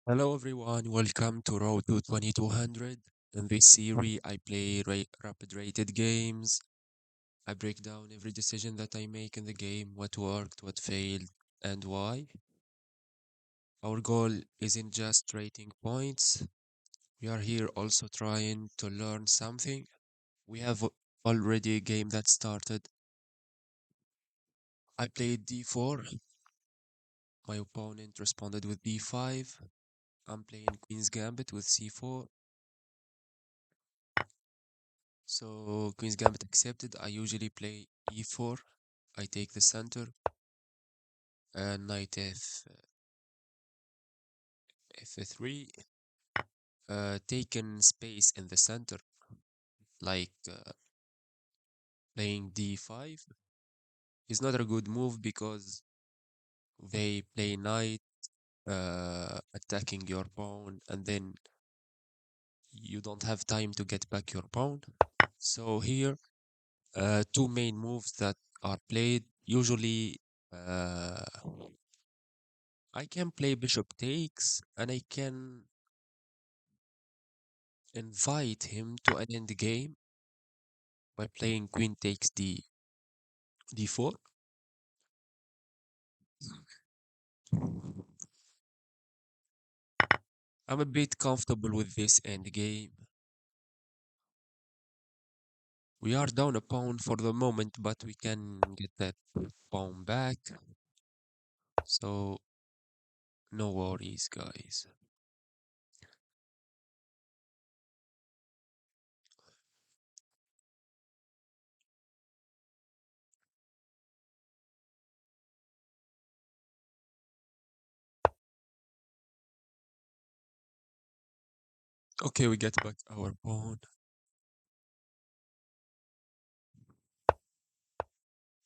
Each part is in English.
Hello everyone, welcome to Road to 2200. In this series, I play rapid rated games. I break down every decision that I make in the game, what worked, what failed, and why. Our goal isn't just rating points, we are here also trying to learn something. We have already a game that started. I played d4, my opponent responded with d5. I'm playing Queen's Gambit with c4. So Queen's Gambit accepted. I usually play e4. I take the center and knight f3. Taking space in the center, like playing d5, is not a good move because they play knight, attacking your pawn, and then you don't have time to get back your pawn. So here, two main moves that are played. Usually, uh, I can play bishop takes, and I can invite him to an end game by playing queen takes d4. I'm a bit comfortable with this end game. We are down a pawn for the moment, but we can get that pawn back. So no worries, guys. Okay, we get back our pawn.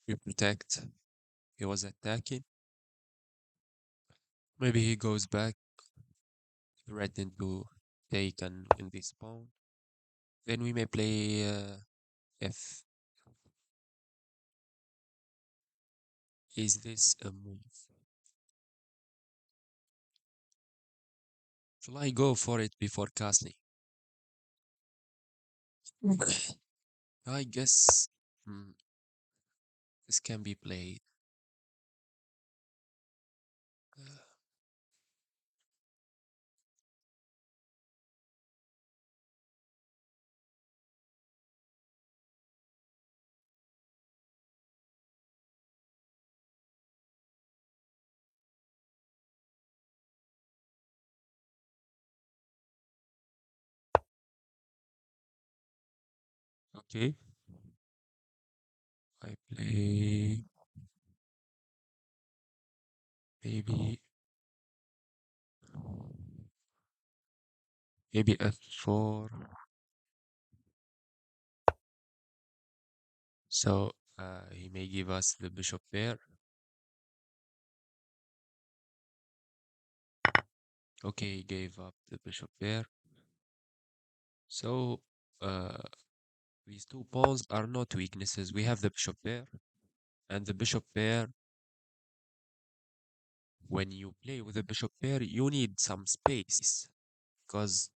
We protect. He was attacking. Maybe he goes back, threatening to take and win this pawn. Then we may play f. Is this a move? Shall I go for it before castling? I guess this can be played. Uh, okay, I play maybe maybe f4. So he may give us the bishop pair. Okay, he gave up the bishop pair. So uh, these two pawns are not weaknesses. We have the bishop pair, and the bishop pair. When you play with the bishop pair, you need some space because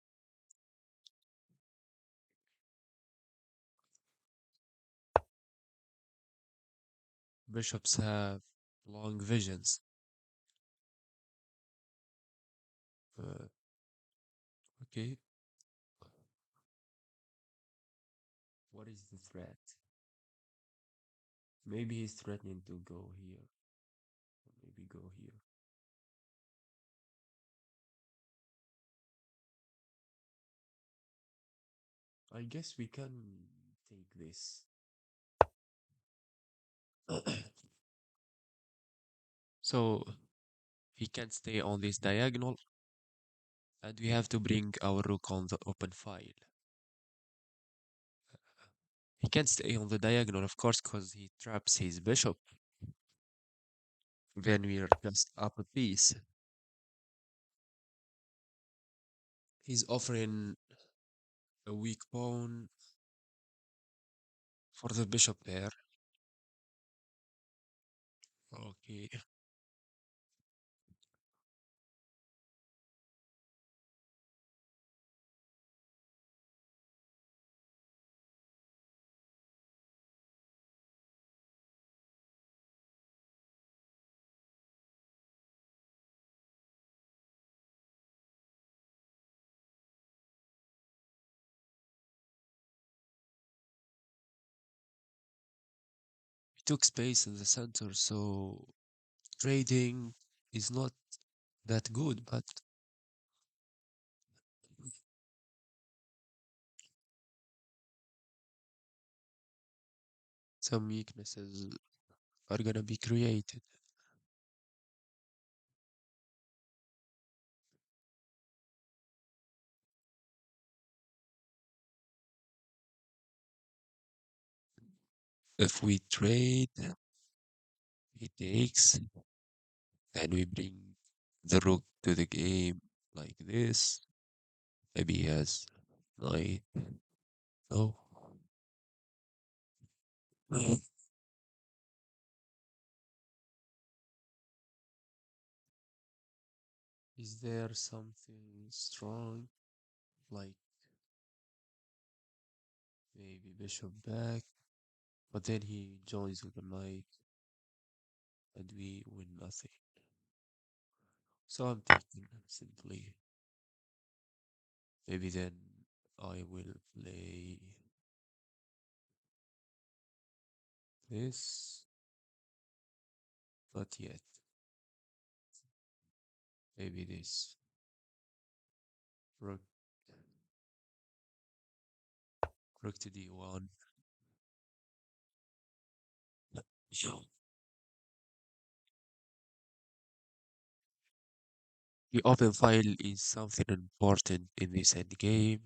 bishops have long visions. Uh, okay, what is the threat? Maybe he's threatening to go here. Maybe go here. I guess we can take this. So he can stay on this diagonal, and we have to bring our rook on the open file. He can stay on the diagonal, of course, because he traps his bishop. Then we are just up a piece. He's offering a weak pawn for the bishop pair. Okay. took space in the center, so trading is not that good, but some weaknesses are gonna be created. If we trade, he takes, and we bring the rook to the game like this. Maybe he has knight. No. Is there something strong, like maybe bishop back? But then he joins with a knight, and we win nothing. So I'm thinking simply, maybe then I will play this, not yet. Maybe this. Rook, rook to d1. So the open file is something important in this endgame.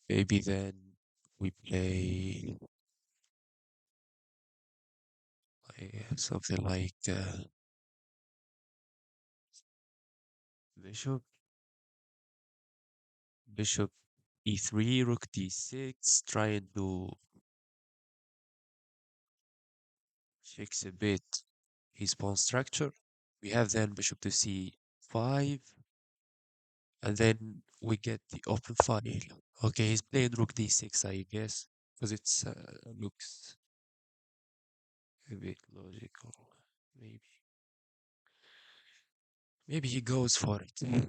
Maybe then we play something like bishop, bishop e3, rook d6, trying to fix a bit his pawn structure. We have then bishop to c5, and then we get the open file. Okay, he's playing rook d6, I guess, because it's looks a bit logical. Maybe, maybe he goes for it.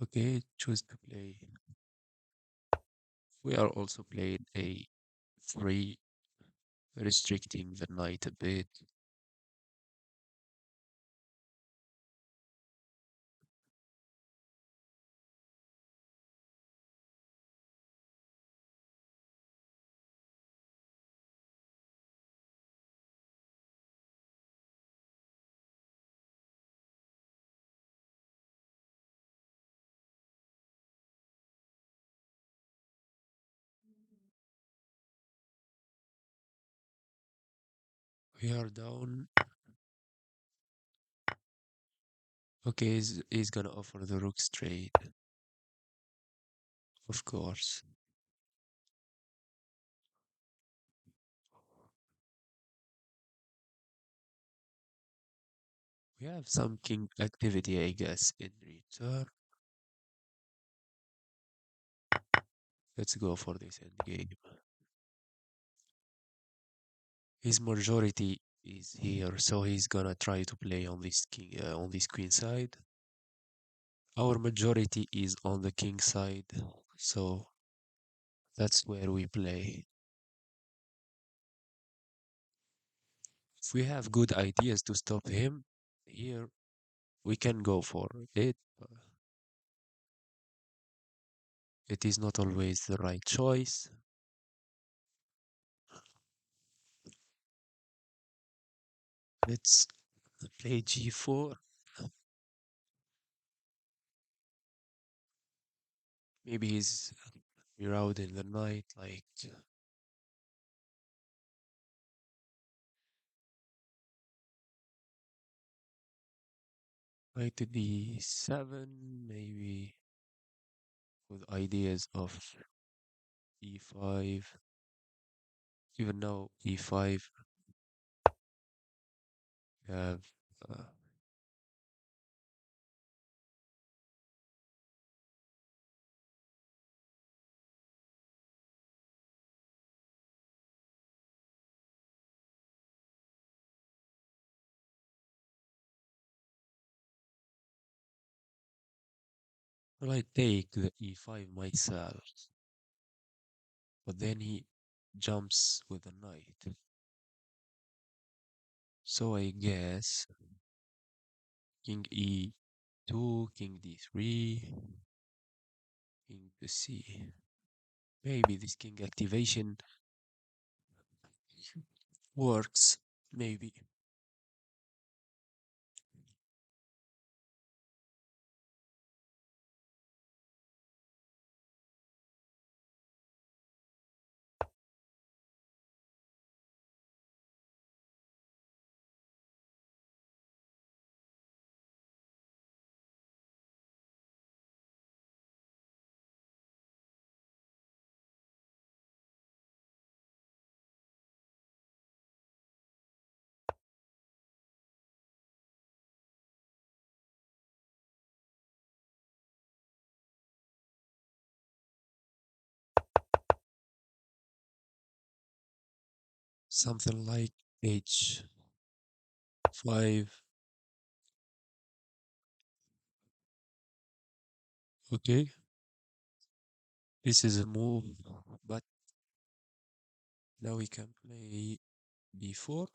Okay, choose to play. We are also playing a 3, restricting the knight a bit. We are down. Okay, he's gonna offer the rook straight, of course. We have some king activity, I guess, in return. Let's go for this endgame. His majority is here, so he's gonna try to play on this king, on this queen side. Our majority is on the king side, so that's where we play. If we have good ideas to stop him here, we can go for it. But it is not always the right choice. Let's play g4. Maybe he's rerouting the knight, like knight to d7, maybe with ideas of e5. Even now, e5 have uh, well, I take the e5 myself. but then he jumps with a knight. So I guess king e2, king d3, king to c. Maybe this king activation works. Maybe. Something like h5. Okay, this is a move, but now we can play b4.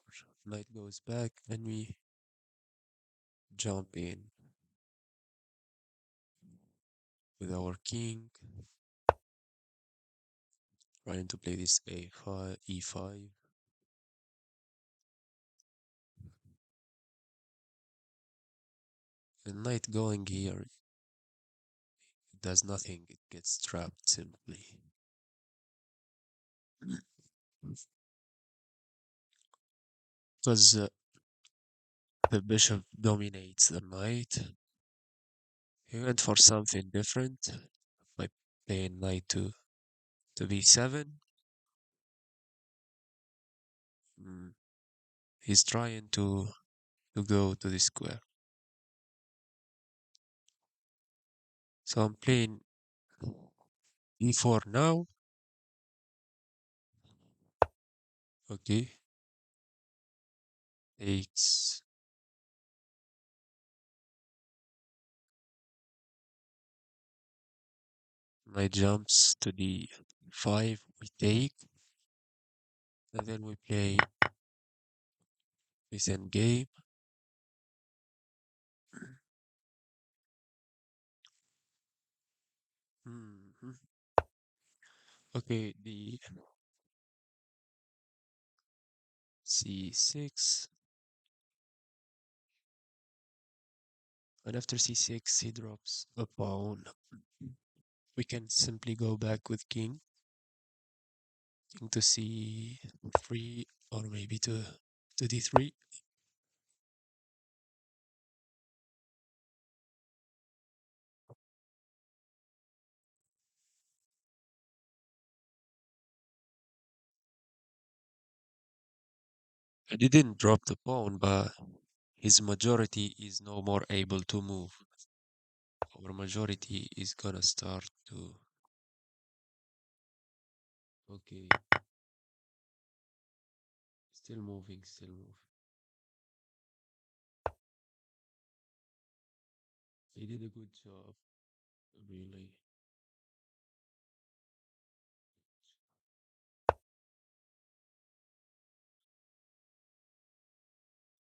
Knight goes back, and we jump in with our king, trying to play this a5, e5. The knight going here, it does nothing. It gets trapped simply. Because the bishop dominates the knight. He went for something different by playing knight to b7. Mm, He's trying to go to the square. So I'm playing e4 now. Okay, takes. Knight jumps to d5. We take, and then we play this endgame. Mhm. Okay, the c6, and after c6 he drops a pawn. We can simply go back with king to c3, or maybe to d3. I didn't drop the pawn, but his majority is no more able to move. Our majority is gonna start to. Okay, still moving, still moving. He did a good job, really.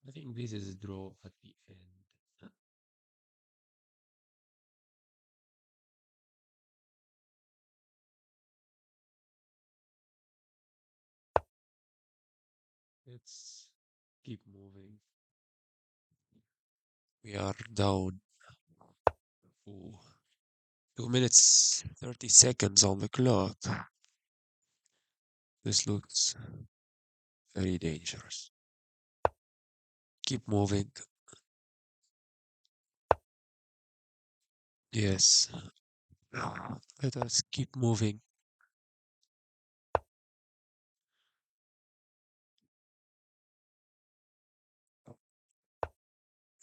I think this is a draw at the end. Let's keep moving. We are down. Ooh. 2 minutes 30 seconds on the clock. This looks very dangerous. Keep moving. Yes. Let us keep moving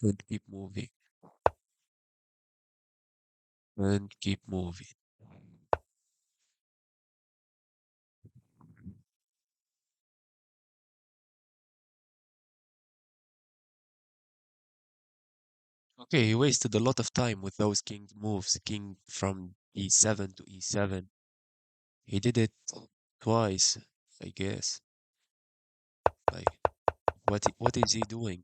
and keep moving and keep moving. Okay, he wasted a lot of time with those king moves. King from e7 to e7. He did it twice, I guess. Like, what is he doing?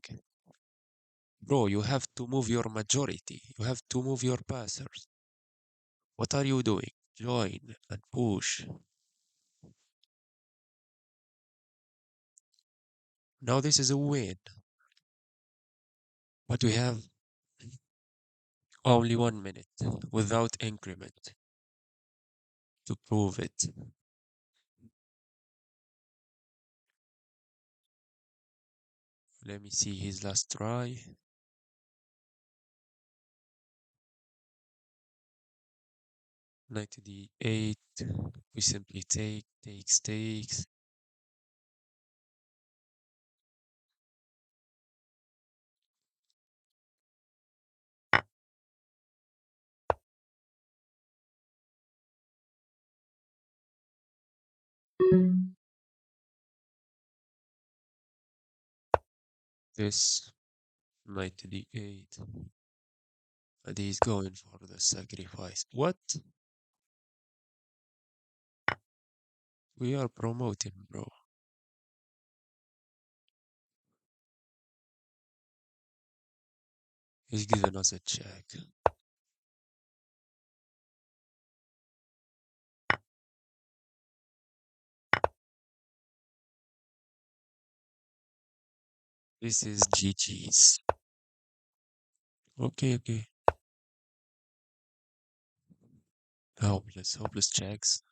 Bro, you have to move your majority. You have to move your passers. What are you doing? Join and push. Now this is a win, but we have only 1 minute without increment to prove it. Let me see his last try. 98. We simply takes. This 98. And he's going for the sacrifice. What? We are promoting, bro. He's giving us a check. This is GG's. Okay, okay. Hopeless checks.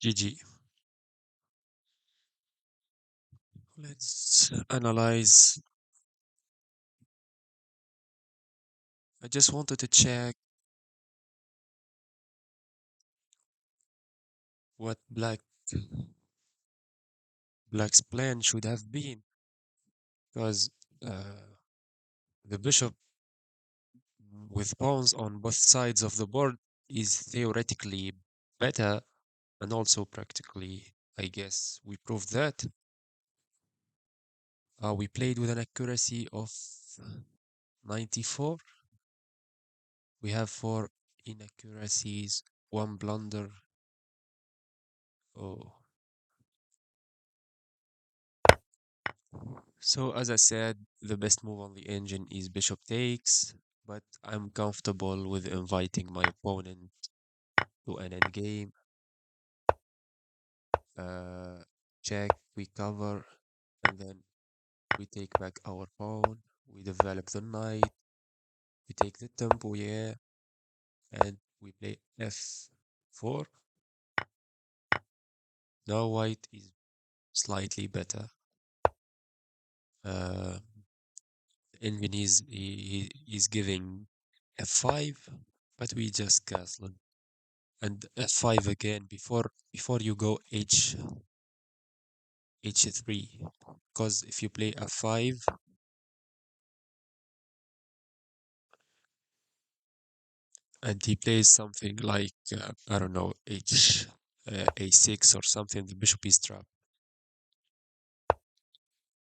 GG. Let's analyze. I just wanted to check what black's plan should have been, because the bishop with pawns on both sides of the board is theoretically better and also practically, I guess we proved that. We played with an accuracy of 94. We have 4 inaccuracies, 1 blunder. Oh. So as I said, the best move on the engine is bishop takes, but I'm comfortable with inviting my opponent to an endgame. Uh, check, we cover, and then we take back our pawn. We develop the knight. We take the tempo, yeah, and we play f4. Now white is slightly better. Uh, engine is giving f5, but we just castle. And f5 again before you go h3, because if you play f5 and he plays something like I don't know, a6 or something, the bishop is trapped.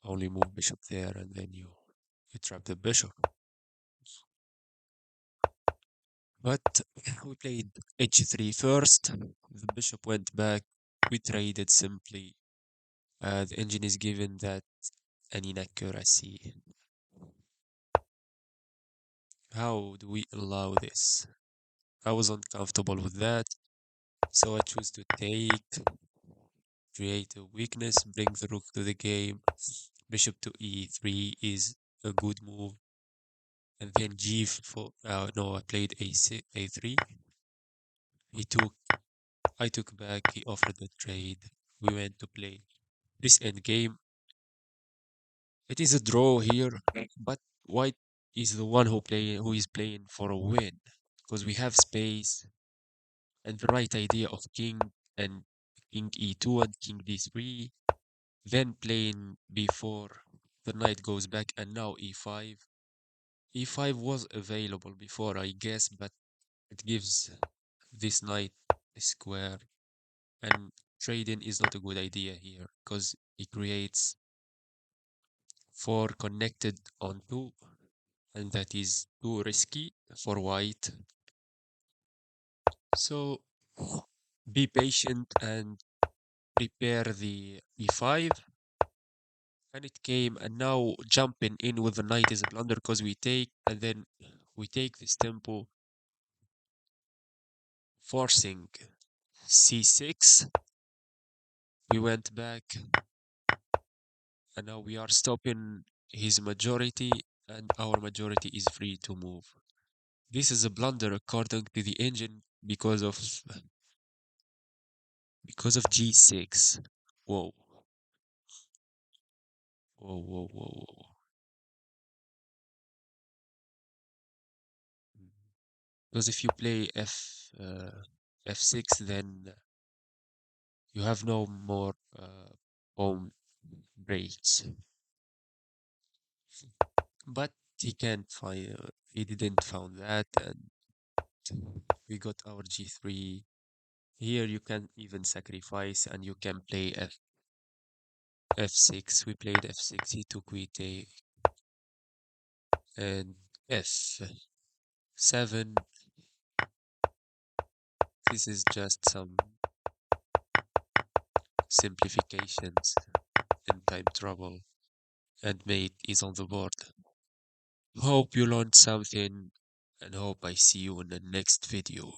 Only move bishop there and then you trap the bishop. But we played h3 first, the bishop went back, we traded simply. The engine is given that an inaccuracy. How do we allow this? I was uncomfortable with that, so I choose to take, create a weakness, bring the rook to the game. Bishop to e3 is a good move. And then g4, no, I played a6, a3. He took, I took back, he offered the trade. We went to play this endgame. It is a draw here, but white is the one who is playing for a win because we have space and the right idea of king and king e2 and king d3, then playing before the knight goes back and now e5. E5 was available before, I guess, but it gives this knight a square, and trading is not a good idea here because it creates four connected on two, and that is too risky for white. So be patient and prepare the e5, and it came, and now jumping in with the knight is a blunder because we take, and then we take this tempo, forcing c6. We went back, and now we are stopping his majority, and our majority is free to move. This is a blunder according to the engine because of g6. Whoa, whoa, whoa, whoa, whoa. Because if you play f6, then you have no more pawn breaks. But he can't find. He didn't found that, and we got our g3. Here you can even sacrifice, and you can play f6. We played f6. He took we take, and f7. This is just some simplifications in time trouble, and mate is on the board. Hope you learned something, and hope I see you in the next video.